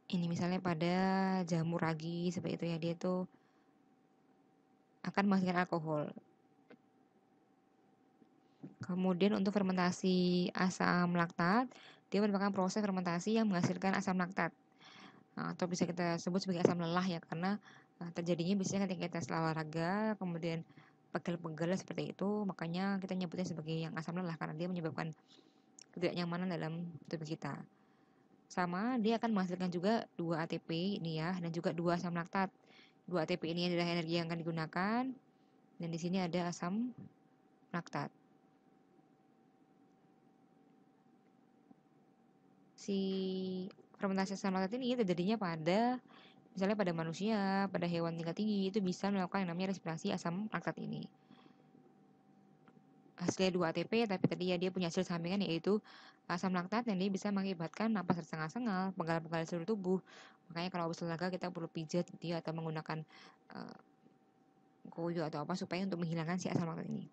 Speaker 1: Ini misalnya pada jamur ragi seperti itu ya, dia tuh akan menghasilkan alkohol. Kemudian untuk fermentasi asam laktat, dia merupakan proses fermentasi yang menghasilkan asam laktat. Atau bisa kita sebut sebagai asam lelah ya, karena terjadinya biasanya ketika kita setelah olahraga, kemudian pegel-pegel seperti itu, makanya kita nyebutnya sebagai yang asam lelah karena dia menyebabkan ketidaknyamanan dalam tubuh kita. Sama, dia akan menghasilkan juga 2 ATP ini ya, dan juga 2 asam laktat. 2 ATP ini adalah energi yang akan digunakan, dan di sini ada asam laktat. Si fermentasi asam laktat ini terjadinya pada misalnya pada manusia, pada hewan tingkat tinggi itu bisa melakukan yang namanya respirasi asam laktat ini. Hasilnya 2 ATP, tapi tadi ya dia punya hasil sampingan yaitu asam laktat yang dia bisa mengakibatkan napas tersengal-sengal, pegal-pegal seluruh tubuh. Makanya kalau habis olahraga kita perlu pijat gitu ya, atau menggunakan koyo atau apa supaya untuk menghilangkan si asam laktat ini.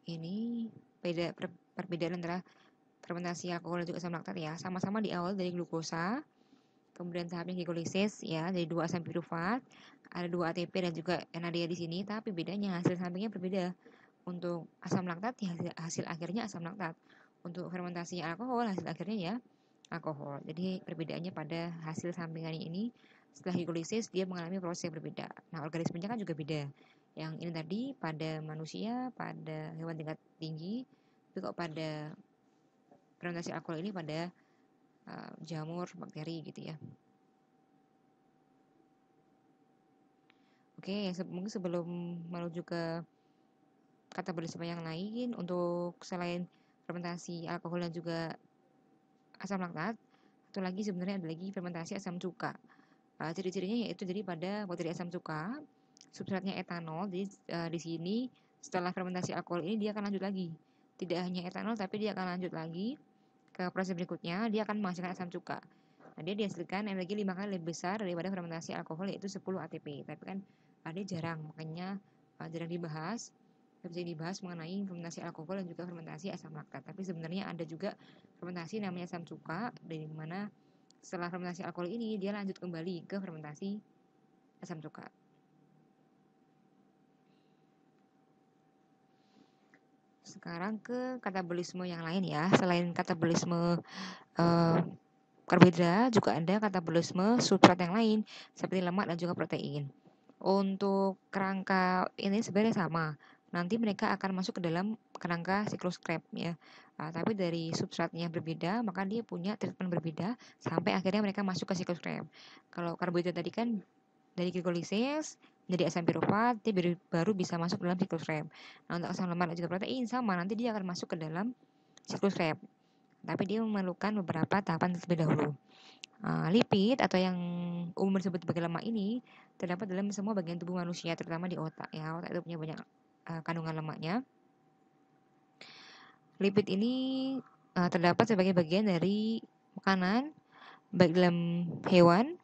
Speaker 1: Ini perbedaan antara fermentasi alkohol dan juga asam laktat ya. Sama-sama di awal dari glukosa, kemudian tahapnya glikolisis ya, dari 2 asam pirufat, ada 2 ATP dan juga NADH di sini, tapi bedanya hasil sampingnya berbeda. Untuk asam laktat ya hasil akhirnya asam laktat. Untuk fermentasi alkohol hasil akhirnya ya alkohol. Jadi perbedaannya pada hasil sampingannya ini. Setelah glikolisis dia mengalami proses yang berbeda. Nah, organismenya kan juga beda. Yang ini tadi pada manusia, pada hewan tingkat tinggi, tapi kok pada fermentasi alkohol ini pada jamur, bakteri gitu ya. Oke, mungkin sebelum menuju ke katabolisme yang lain, untuk selain fermentasi alkohol dan juga asam laktat, satu lagi sebenarnya ada lagi fermentasi asam cuka. Ciri-cirinya yaitu jadi pada bakteri asam cuka, substratnya etanol. Jadi di sini setelah fermentasi alkohol ini dia akan lanjut lagi. Tidak hanya etanol, tapi dia akan lanjut lagi ke proses berikutnya, dia akan menghasilkan asam cuka. Nah, dia dihasilkan energi 5 kali lebih besar daripada fermentasi alkohol yaitu 10 ATP. Tapi kan dia jarang, makanya jarang dibahas. Bisa dibahas mengenai fermentasi alkohol dan juga fermentasi asam laktat. Tapi sebenarnya ada juga fermentasi namanya asam cuka, dari mana setelah fermentasi alkohol ini dia lanjut kembali ke fermentasi asam cuka. Sekarang ke katabolisme yang lain ya. Selain katabolisme karbohidrat, juga ada katabolisme substrat yang lain seperti lemak dan juga protein. Untuk kerangka ini sebenarnya sama. Nanti mereka akan masuk ke dalam kerangka siklus Krebs ya. Tapi dari substratnya berbeda, maka dia punya treatment berbeda sampai akhirnya mereka masuk ke siklus Krebs. Kalau karbohidrat tadi kan dari glikolisis menjadi asam pirufat, dia baru bisa masuk dalam siklus Krebs. Nah, untuk asam lemak dan juga protein sama, nanti dia akan masuk ke dalam siklus Krebs. Tapi dia memerlukan beberapa tahapan terlebih dahulu. Lipid atau yang umum disebut sebagai lemak ini terdapat dalam semua bagian tubuh manusia, terutama di otak ya. Otak itu punya banyak kandungan lemaknya. Lipid ini terdapat sebagai bagian dari makanan baik dalam hewan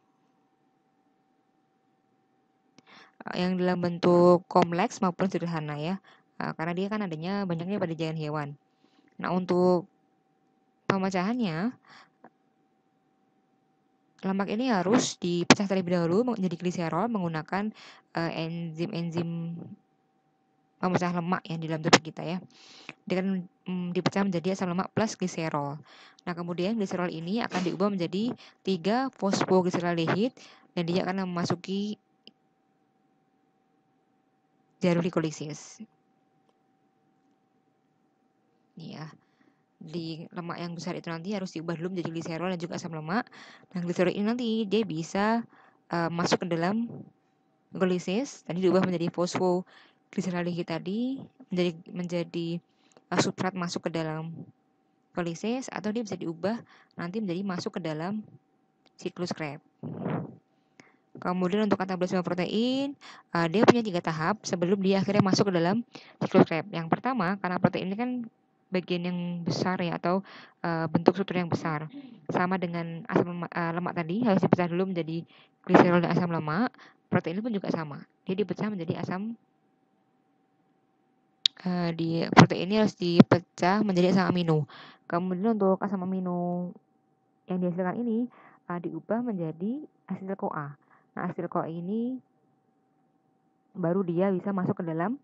Speaker 1: yang dalam bentuk kompleks maupun sederhana ya. Karena dia kan adanya banyaknya pada jalan hewan. Nah, untuk pemecahannya lemak ini harus dipecah terlebih dahulu menjadi gliserol menggunakan enzim-enzim pemecah lemak yang di dalam tubuh kita ya. Dia akan dipecah menjadi asam lemak plus gliserol. Nah, kemudian gliserol ini akan diubah menjadi 3 fosfogliserdehid dan dia akan memasuki jalur glikolisis. Nih ya. Di lemak yang besar itu nanti harus diubah dulu menjadi gliserol dan juga asam lemak. Nah, gliserol ini nanti dia bisa masuk ke dalam glikolisis, tadi diubah menjadi fosfogliserdehid tadi, menjadi substrat masuk ke dalam glikolisis, atau dia bisa diubah nanti menjadi masuk ke dalam siklus Krebs. Kemudian untuk katabolisme protein, dia punya 3 tahap sebelum dia akhirnya masuk ke dalam siklus Krebs. Yang pertama, karena protein ini kan bagian yang besar ya, atau bentuk struktur yang besar. Sama dengan asam lemak tadi harus dipecah dulu menjadi gliserol dan asam lemak. Protein pun juga sama, dia dipecah menjadi di protein ini harus dipecah menjadi asam amino. Kemudian untuk asam amino yang dihasilkan ini diubah menjadi asetil CoA. Nah, asetil CoA ini baru dia bisa masuk ke dalam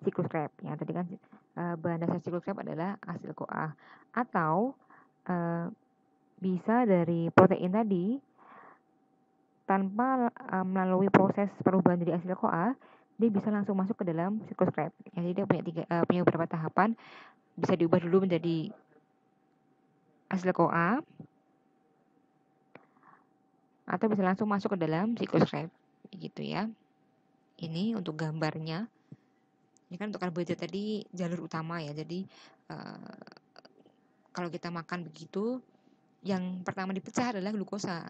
Speaker 1: siklus Krebs. Ya, tadi kan bahan dasar siklus Krebs adalah asetil CoA. Atau bisa dari protein tadi tanpa melalui proses perubahan jadi asetil CoA, dia bisa langsung masuk ke dalam siklus Krebs. Jadi dia punya beberapa tahapan, bisa diubah dulu menjadi asetil CoA atau bisa langsung masuk ke dalam siklus Krebs. Gitu ya. Ini untuk gambarnya. Ini kan untuk karbohidrat tadi jalur utama ya. Jadi kalau kita makan begitu, yang pertama dipecah adalah glukosa,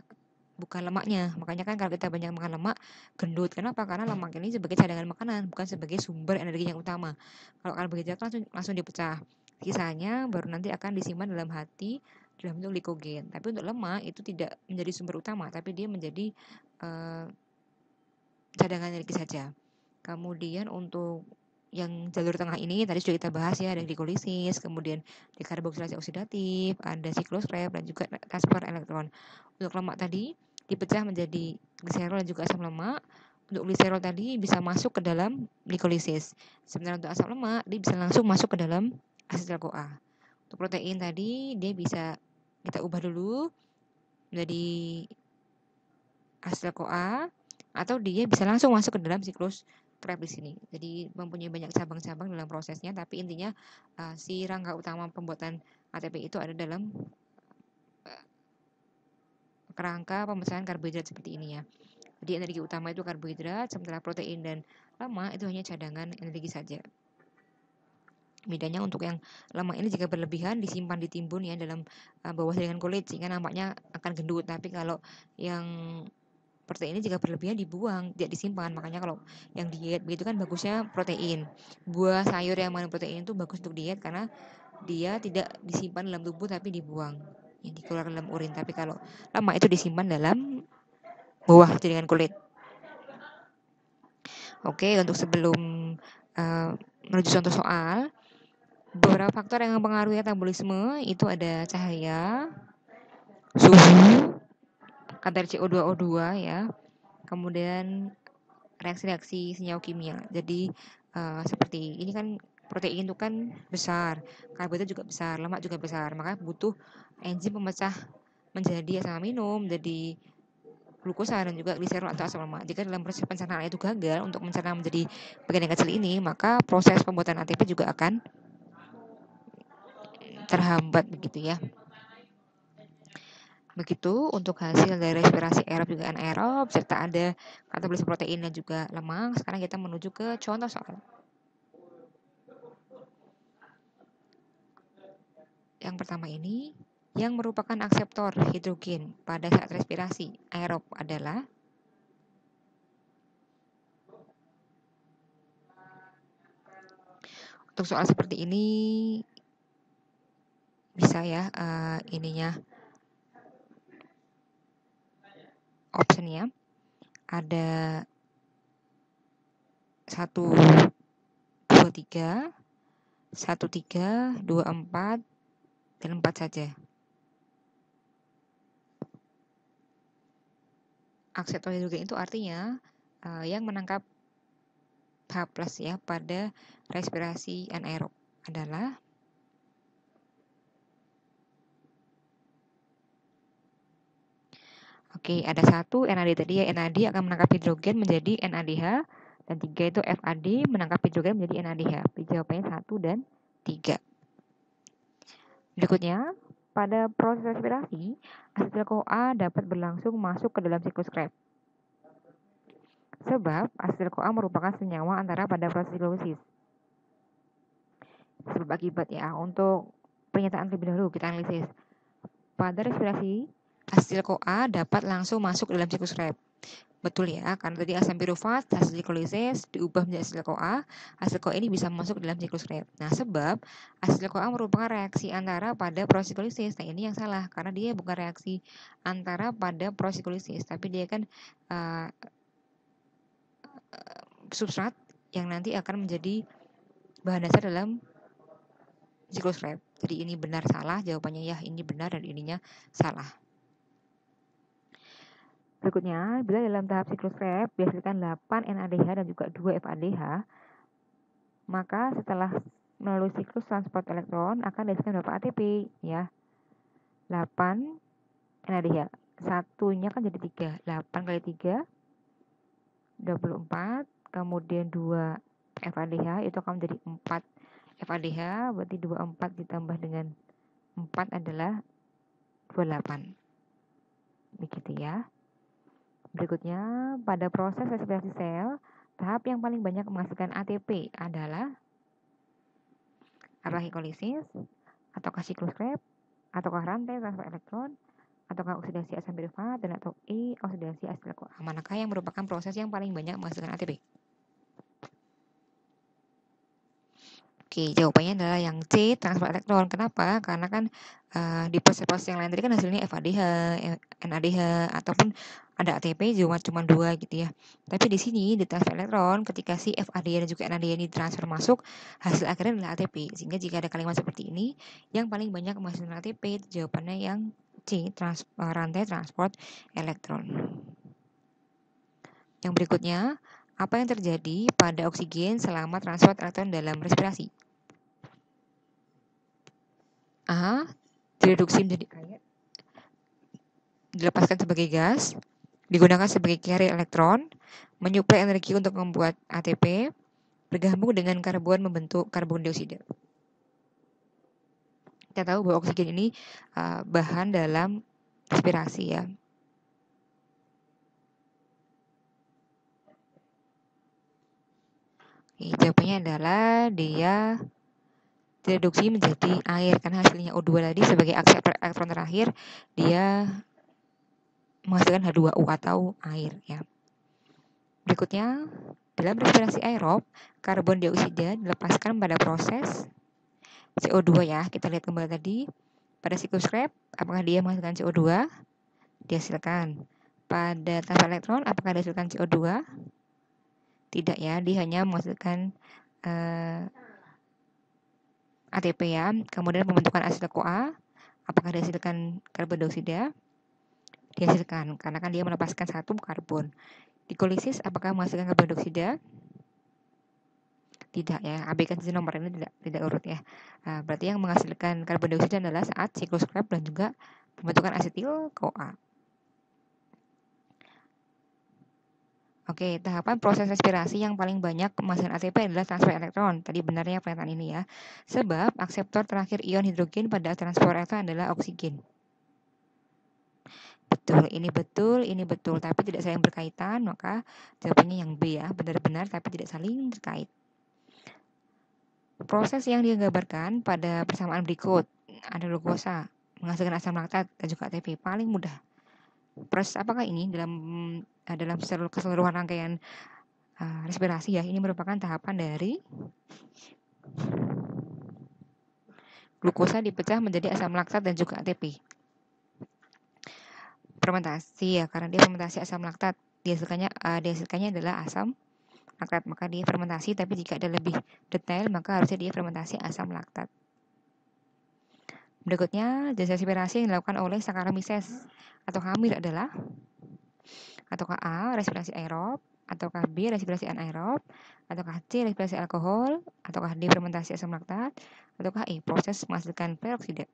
Speaker 1: bukan lemaknya. Makanya kan kalau kita banyak makan lemak, gendut. Kenapa? Karena lemak ini sebagai cadangan makanan, bukan sebagai sumber energi yang utama. Kalau karbohidrat langsung dipecah. Sisanya baru nanti akan disimpan dalam hati dalam bentuk glikogen. Tapi untuk lemak itu tidak menjadi sumber utama, tapi dia menjadi cadangan energi saja. Kemudian untuk yang jalur tengah ini tadi sudah kita bahas ya, ada glikolisis, kemudian dekarboksilasi oksidatif, ada siklus Krebs dan juga transfer elektron. Untuk lemak tadi dipecah menjadi gliserol dan juga asam lemak. Untuk gliserol tadi bisa masuk ke dalam glikolisis. Sementara untuk asam lemak dia bisa langsung masuk ke dalam asetil CoA. Untuk protein tadi dia bisa kita ubah dulu menjadi asetil CoA atau dia bisa langsung masuk ke dalam siklus Krebs di sini. Jadi mempunyai banyak cabang-cabang dalam prosesnya, tapi intinya si rangka utama pembuatan ATP itu ada dalam kerangka pemecahan karbohidrat seperti ini ya. Jadi energi utama itu karbohidrat, sementara protein dan lemak itu hanya cadangan energi saja. Bedanya untuk yang lemak ini jika berlebihan disimpan ditimbun ya dalam bawah jaringan kulit sehingga nampaknya akan gendut. Tapi kalau yang protein ini jika berlebihan dibuang, tidak disimpan. Makanya kalau yang diet begitu kan bagusnya protein. Buah, sayur yang mengandung protein itu bagus untuk diet karena dia tidak disimpan dalam tubuh tapi dibuang. Yang dikeluarkan dalam urin. Tapi kalau lemak itu disimpan dalam bawah jaringan kulit. Oke, untuk sebelum menuju contoh soal, beberapa faktor yang mempengaruhi metabolisme itu ada cahaya, suhu, kadar CO2O2 ya, kemudian reaksi-reaksi senyawa kimia. Jadi seperti ini kan protein itu kan besar, karbohidrat juga besar, lemak juga besar, maka butuh enzim pemecah menjadi asam amino, menjadi glukosa dan juga gliserol atau asam lemak. Jika dalam proses pencernaan itu gagal untuk mencerna menjadi bagian yang kecil ini, maka proses pembuatan ATP juga akan terhambat begitu ya. Begitu untuk hasil dari respirasi aerob juga anaerob, serta ada katabolisme protein dan juga lemak. Sekarang kita menuju ke contoh soal. Yang pertama ini, yang merupakan akseptor hidrogen pada saat respirasi aerob adalah untuk soal seperti ini bisa ya ininya optionnya ada 1, 2, 3, 1, 3, 2, 4, dan 4 saja. Akseptor hidrogen itu artinya yang menangkap H+ ya pada respirasi anaerob adalah Oke, ada 1 NAD tadi ya, NAD akan menangkap hidrogen menjadi NADH, dan 3 itu FAD menangkap hidrogen menjadi NADH. Jawabannya 1 dan 3. Berikutnya, pada proses respirasi, asetil CoA dapat berlangsung masuk ke dalam siklus Krebs. Sebab asetil CoA merupakan senyawa antara pada proses glikolisis. Sebab akibat ya, untuk pernyataan terlebih dahulu kita analisis. Pada respirasi, asetil CoA dapat langsung masuk ke dalam siklus Krebs. Betul ya, karena tadi asam pirufat hasil hidrolisis diubah menjadi asetil CoA. Hasil CoA ini bisa masuk dalam siklus Krebs. Nah, sebab asetil CoA merupakan reaksi antara pada proses hidrolisis. Nah, ini yang salah karena dia bukan reaksi antara pada proses hidrolisis, tapi dia kan substrat yang nanti akan menjadi bahan dasar dalam siklus Krebs. Jadi ini benar salah, jawabannya ya ini benar dan ininya salah. Berikutnya, bila dalam tahap siklus Krebs dihasilkan 8 NADH dan juga 2 FADH, maka setelah melalui siklus transport elektron akan dihasilkan berapa ATP ya? 8 NADH. Satunya kan jadi 3. 8 kali 3 24, kemudian 2 FADH itu akan menjadi 4 FADH, berarti 24 ditambah dengan 4 adalah 28. Begitu ya. Berikutnya, pada proses respirasi sel, tahap yang paling banyak menghasilkan ATP adalah apakah hidrolisis, ataukah siklus Krebs, ataukah rantai transfer elektron, ataukah oksidasi asam pirufat, dan atau E, oksidasi asetil CoA. Manakah yang merupakan proses yang paling banyak menghasilkan ATP? Oke, jawabannya adalah yang C, transfer elektron. Kenapa? Karena kan di proses-proses yang lain tadi kan hasilnya FADH, NADH, ataupun ada ATP cuma 2 gitu ya. Tapi di sini di transfer elektron, ketika si FADH dan juga NADH ini transfer masuk, hasil akhirnya adalah ATP. Sehingga jika ada kalimat seperti ini, yang paling banyak menghasilkan ATP, jawabannya yang C, rantai transport elektron. Yang berikutnya, apa yang terjadi pada oksigen selama transport elektron dalam respirasi? A. Direduksi menjadi air, dilepaskan sebagai gas, digunakan sebagai carrier elektron, menyuplai energi untuk membuat ATP, bergabung dengan karbon membentuk karbon dioksida. Kita tahu bahwa oksigen ini bahan dalam respirasi ya. Jawabannya adalah dia direduksi menjadi air karena hasilnya O2 tadi sebagai akseptor elektron terakhir dia menghasilkan H2O atau air ya. Berikutnya, dalam respirasi aerob, karbon dioksida dilepaskan pada proses CO2 ya. Kita lihat kembali tadi pada siklus Krebs, apakah dia menghasilkan CO2? Dihasilkan. Pada transfer elektron, apakah dihasilkan CO2? Tidak ya, dia hanya menghasilkan ATP ya. Kemudian pembentukan asetil CoA, apakah dihasilkan karbon dioksida? Dihasilkan, karena kan dia melepaskan satu karbon. Glikolisis, apakah menghasilkan karbon dioksida? Tidak ya, abaikan saja nomor ini tidak urut ya. Berarti yang menghasilkan karbon dioksida adalah saat siklus Krebs dan juga pembentukan asetil CoA. Oke, tahapan proses respirasi yang paling banyak menghasilkan ATP adalah transfer elektron. Tadi benarnya pernyataan ini ya. Sebab akseptor terakhir ion hidrogen pada transport elektron adalah oksigen. Betul, ini betul, tapi tidak saling berkaitan, maka jawabannya yang B ya, benar-benar tapi tidak saling terkait. Proses yang digambarkan pada persamaan berikut, ada glukosa, menghasilkan asam laktat dan juga ATP, paling mudah. Proses apakah ini dalam keseluruhan rangkaian respirasi ya? Ini merupakan tahapan dari glukosa dipecah menjadi asam laktat dan juga ATP. Fermentasi ya, karena dia fermentasi asam laktat, dihasilkannya adalah asam laktat, maka dia fermentasi. Tapi jika ada lebih detail, maka harusnya dia fermentasi asam laktat. Berikutnya, jenis respirasi yang dilakukan oleh Saccharomyces atau hamir adalah ataukah A. respirasi aerob, ataukah B. respirasi anaerob, ataukah C. respirasi alkohol, ataukah D. fermentasi asam laktat, ataukah E. proses menghasilkan peroksida.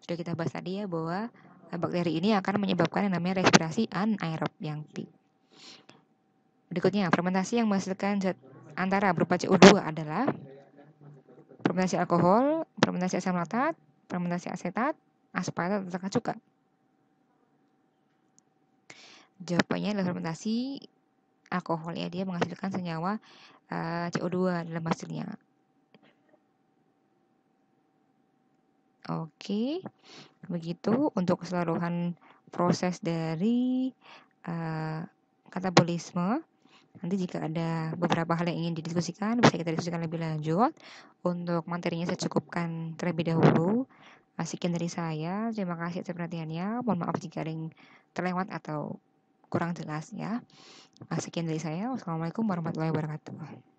Speaker 1: Sudah kita bahas tadi ya bahwa bakteri ini akan menyebabkan yang namanya respirasi anaerob yang B. Berikutnya, fermentasi yang menghasilkan zat antara berupa CO2 adalah fermentasi alkohol, fermentasi asam laktat, fermentasi asetat, aspartat, atau cuka. Jawabannya adalah fermentasi alkohol ya, dia menghasilkan senyawa CO2 dalam hasilnya. Oke, begitu untuk keseluruhan proses dari katabolisme. Nanti jika ada beberapa hal yang ingin didiskusikan, bisa kita diskusikan lebih lanjut. Untuk materinya saya cukupkan terlebih dahulu. Sekian dari saya. Terima kasih atas perhatiannya. Mohon maaf jika ada yang terlewat atau kurang jelas ya. Sekian dari saya. Wassalamualaikum warahmatullahi wabarakatuh.